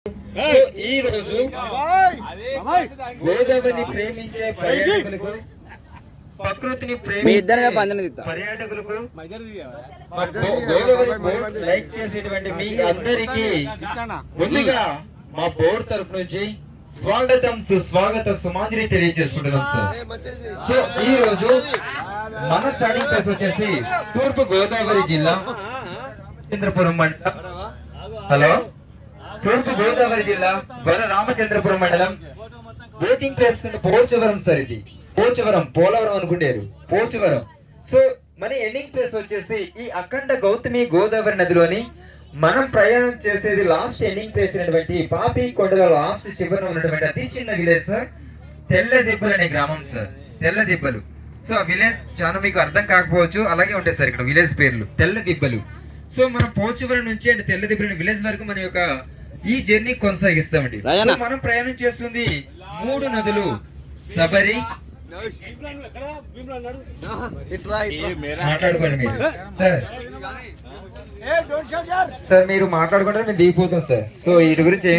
ఈ రోజు గోదావరిని ప్రేమించే పర్యాటకులకు, ప్రకృతిని ప్రేమించే పర్యాటకులకు, గోదావరి బోర్డ్ లైక్ చేసేటువంటి మీ అందరికీ ముందుగా మా బోర్డు తరపు నుంచి స్వాగతం సుస్వాగత సుమాంజలి తెలియజేసుకుంటున్నాం సార్. సో ఈ రోజు మన స్టార్టింగ్ ప్లేస్ వచ్చేసి తూర్పు గోదావరి జిల్లా రామచంద్రపురం మండలం. హలో, తూర్పు గోదావరి జిల్లా రామచంద్రపురం మండలం బోటింగ్ ప్లేస్ పోచవరం సార్. ఇది పోచవరం, పోలవరం అనుకుంటారు, పోచవరం. సో మన ఎండింగ్ ప్లేస్ వచ్చేసి ఈ అఖండ గౌతమి గోదావరి నదిలోని మనం ప్రయాణం చేసేది లాస్ట్ ఎండింగ్ ప్లేస్ అయినటువంటి పాపి కొండల లాస్ట్ చివరన ఉన్నటువంటి అతి చిన్న విలేజ్ సార్, తెల్లదిబ్బలు అనే గ్రామం సార్. తెల్లదిబ్బలు. సో ఆ విలేజ్ చాలా మీకు అర్థం కాకపోవచ్చు, అలాగే ఉంటాయి సార్ ఇక్కడ విలేజ్ పేర్లు తెల్లదిబ్బలు. సో మనం పోచవరం నుంచి అండ్ తెల్లదిబ్బలు విలేజ్ వరకు మన యొక్క ఈ జర్నీ కొనసాగిస్తామండి. మనం ప్రయాణం చేస్తుంది 3 నదులు, సబరి. మాట్లాడుకోండి మీరు సార్, మీరు మాట్లాడుకుంటే మేము దిగిపోతాం సార్. సో వీటి గురించి